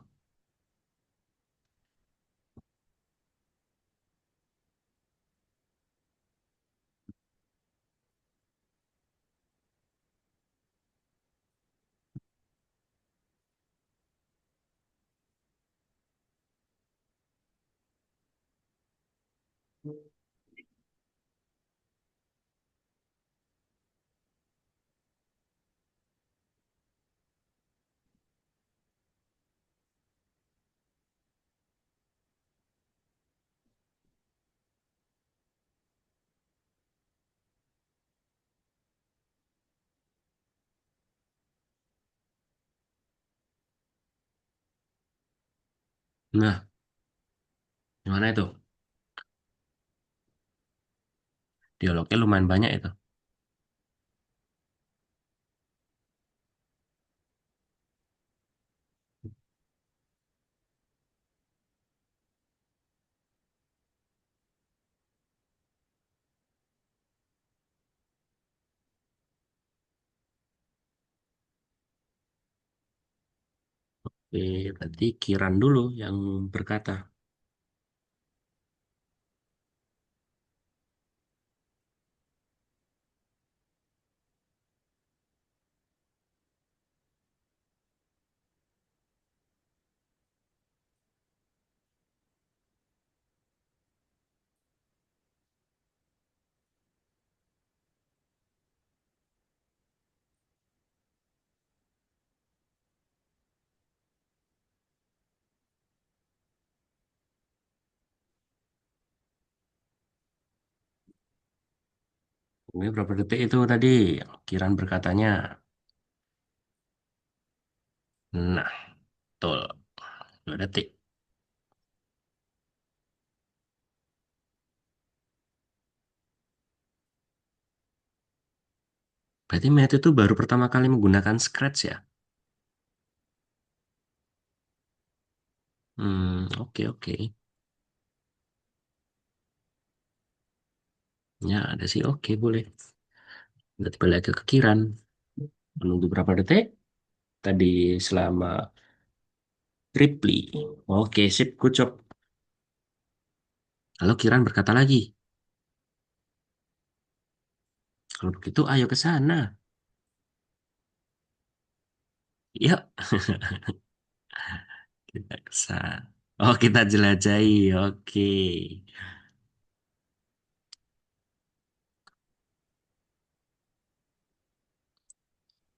Nah, gimana itu? Dialognya lumayan banyak itu. Berarti Kiran dulu yang berkata. Ini berapa detik itu tadi? Kiran berkatanya. Nah, betul. 2 detik. Berarti Matthew itu baru pertama kali menggunakan Scratch ya? Oke, oke. Ya, ada sih. Oke, boleh. Berarti balik ke Kiran. Menunggu berapa detik? Tadi selama Ripley. Oke, sip. Good job. Lalu Kiran berkata lagi, kalau begitu ayo ke sana. Yuk, kita ke sana. Oh, kita jelajahi. Oke.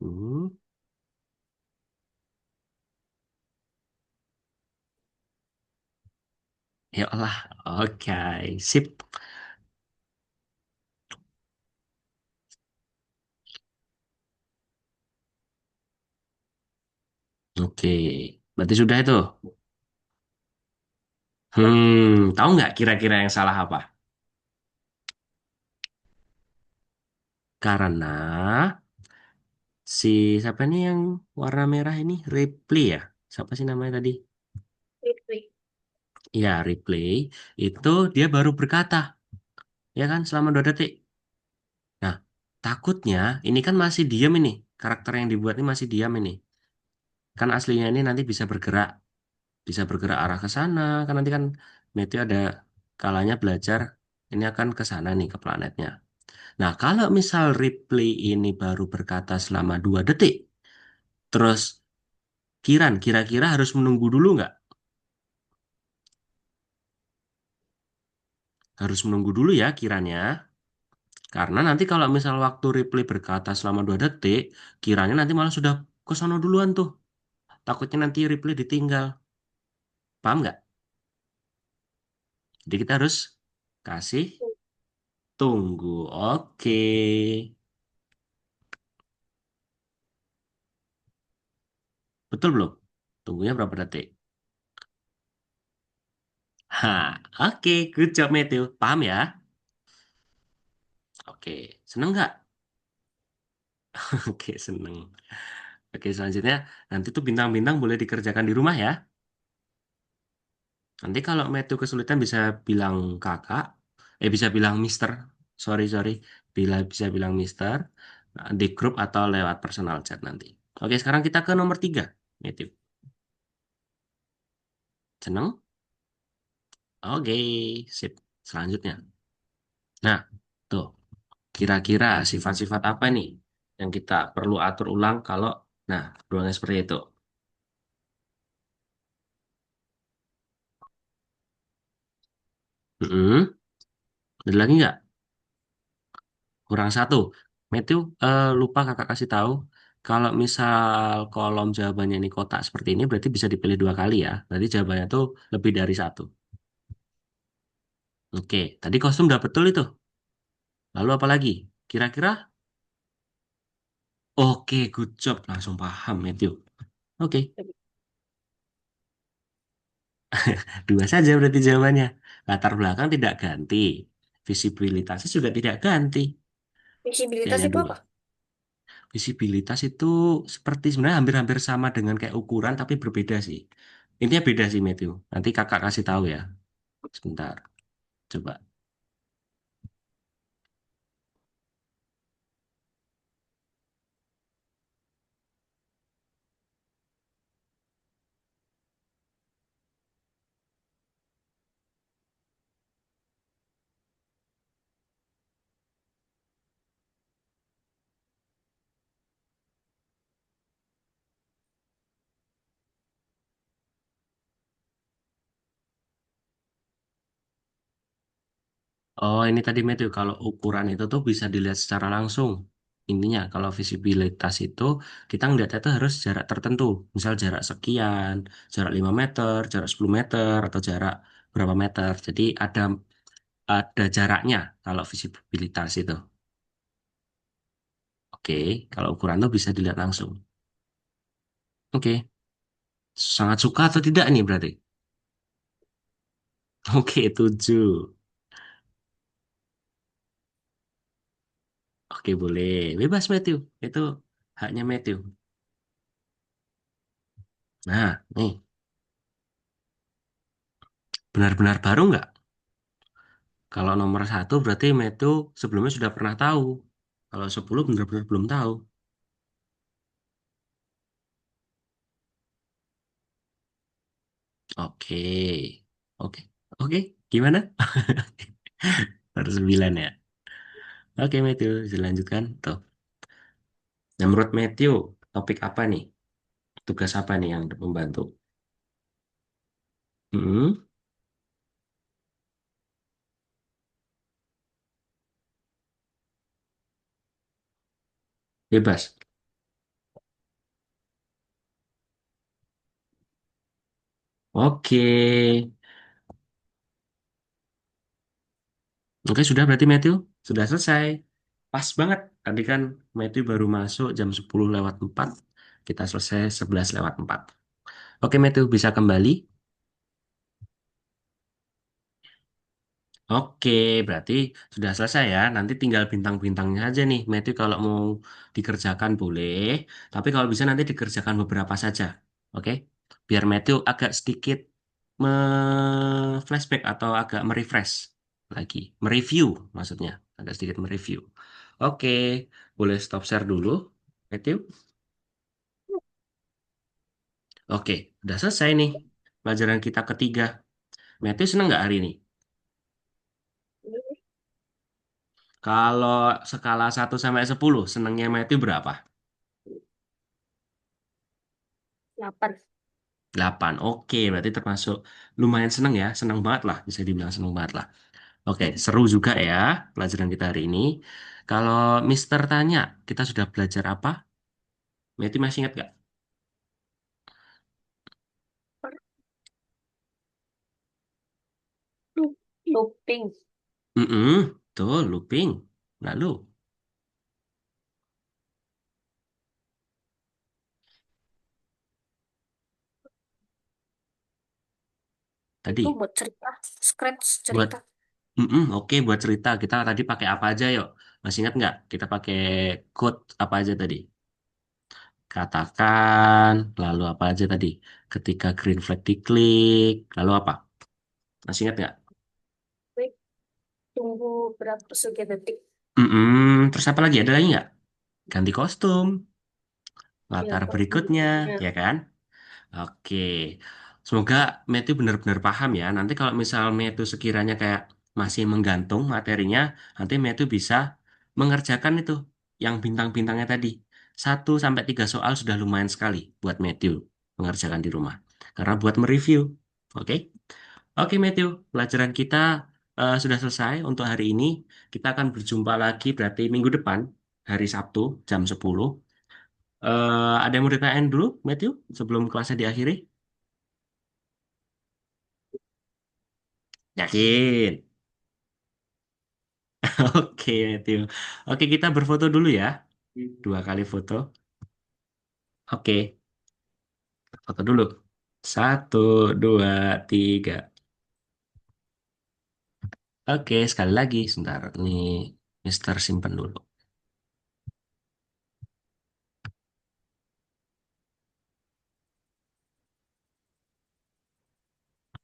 Hmm, yuklah. Oke, sip. Oke, berarti sudah itu. Tahu nggak kira-kira yang salah apa? Karena si siapa nih yang warna merah ini? Ripley ya? Siapa sih namanya tadi? Wait. Ya, Ripley. Itu dia baru berkata, ya kan, selama 2 detik. Nah, takutnya ini kan masih diam ini. Karakter yang dibuat ini masih diam ini. Kan aslinya ini nanti bisa bergerak arah ke sana. Kan nanti kan Matthew ada kalanya belajar ini akan ke sana nih ke planetnya. Nah, kalau misal replay ini baru berkata selama 2 detik, terus Kiran kira-kira harus menunggu dulu nggak? Harus menunggu dulu ya kiranya. Karena nanti kalau misal waktu replay berkata selama 2 detik, kiranya nanti malah sudah ke sono duluan tuh. Takutnya nanti replay ditinggal. Paham nggak? Jadi kita harus kasih tunggu. Oke. Betul belum? Tunggunya berapa detik? Hah, oke, good job Matthew. Paham ya? Oke, seneng nggak? Oke, seneng. Oke, selanjutnya nanti tuh bintang-bintang boleh dikerjakan di rumah ya. Nanti kalau Matthew kesulitan bisa bilang kakak, bisa bilang mister. Sorry, sorry. Bisa bilang mister di grup atau lewat personal chat nanti. Oke, sekarang kita ke nomor 3, Matthew. Seneng? Oke, sip. Selanjutnya. Nah, tuh. Kira-kira sifat-sifat apa nih yang kita perlu atur ulang kalau nah ruangnya seperti itu. Mm-mm. Ada lagi nggak? Kurang satu. Matthew, lupa kakak kasih tahu. Kalau misal kolom jawabannya ini kotak seperti ini, berarti bisa dipilih 2 kali ya. Berarti jawabannya tuh lebih dari satu. Oke, tadi kostum udah betul itu. Lalu apa lagi? Kira-kira? Oke, good job. Langsung paham, Matthew. Oke, dua saja berarti jawabannya. Latar belakang tidak ganti. Visibilitasnya juga tidak ganti. Jadi Visibilitas hanya itu dua. apa? Visibilitas itu seperti sebenarnya hampir-hampir sama dengan kayak ukuran tapi berbeda sih. Intinya beda sih Matthew. Nanti kakak kasih tahu ya. Sebentar, coba. Oh ini tadi Matthew, kalau ukuran itu tuh bisa dilihat secara langsung. Intinya kalau visibilitas itu kita ngeliatnya itu harus jarak tertentu. Misal jarak sekian, jarak 5 meter, jarak 10 meter, atau jarak berapa meter. Jadi ada jaraknya kalau visibilitas itu. Oke, kalau ukuran tuh bisa dilihat langsung. Oke, sangat suka atau tidak nih berarti? Oke, 7. Oke, boleh. Bebas, Matthew. Itu haknya Matthew. Nah, nih, benar-benar baru nggak? Kalau nomor 1 berarti Matthew sebelumnya sudah pernah tahu. Kalau 10 benar-benar belum tahu. Oke, oke, oke. Gimana? Baru 9 ya. Oke, Matthew, dilanjutkan. Tuh. Nah, menurut Matthew, topik apa nih? Tugas apa nih yang membantu? Hmm, bebas. Oke. Oke, sudah berarti Matthew. Sudah selesai. Pas banget. Tadi kan Matthew baru masuk jam 10 lewat 4. Kita selesai 11 lewat 4. Oke, Matthew bisa kembali. Oke, berarti sudah selesai ya. Nanti tinggal bintang-bintangnya aja nih. Matthew kalau mau dikerjakan boleh. Tapi kalau bisa nanti dikerjakan beberapa saja. Oke? Biar Matthew agak sedikit flashback atau agak merefresh lagi. Mereview maksudnya. Agak sedikit mereview. Oke, boleh stop share dulu, Matthew. Oke, udah selesai nih. Pelajaran kita ketiga. Matthew seneng nggak hari ini? Kalau skala 1 sampai 10, senengnya Matthew berapa? 8. 8. Oke, berarti termasuk lumayan seneng ya. Seneng banget lah, bisa dibilang seneng banget lah. Oke, seru juga ya pelajaran kita hari ini. Kalau Mister tanya, kita sudah belajar apa? Matthew masih ingat nggak? Looping. Tuh, looping. Lalu, Itu tadi buat cerita. Scratch buat, cerita. oke, buat cerita. Kita tadi pakai apa aja yuk? Masih ingat nggak? Kita pakai code apa aja tadi? Katakan, lalu apa aja tadi? Ketika green flag diklik, lalu apa? Masih ingat nggak? Wait, tunggu berapa sekian detik. Terus apa lagi? Ada lagi nggak? Ganti kostum, Ya, latar kalau berikutnya, berikutnya. ya kan? Oke. Semoga Matthew benar-benar paham ya. Nanti kalau misal Matthew sekiranya kayak masih menggantung materinya, nanti Matthew bisa mengerjakan itu yang bintang-bintangnya tadi. 1 sampai 3 soal sudah lumayan sekali buat Matthew mengerjakan di rumah. Karena buat mereview. Oke? Oke, Matthew. Pelajaran kita sudah selesai untuk hari ini. Kita akan berjumpa lagi berarti minggu depan, hari Sabtu, jam 10. Ada yang mau ditanyain dulu, Matthew, sebelum kelasnya diakhiri? Yakin? Oke, Matthew. Oke, kita berfoto dulu ya. 2 kali foto. Oke, foto dulu. 1, 2, 3. Oke, sekali lagi. Sebentar, ini Mister simpen dulu.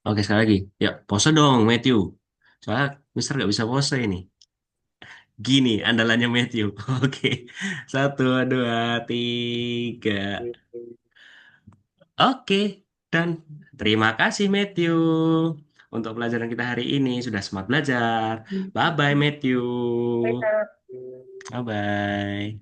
Oke, sekali lagi. Ya, pose dong, Matthew. Soalnya Mister nggak bisa pose ini. Gini, andalannya Matthew. Oke, 1, 2, 3. Oke, dan terima kasih Matthew untuk pelajaran kita hari ini. Sudah semangat belajar. Bye-bye Matthew. Later. Bye-bye.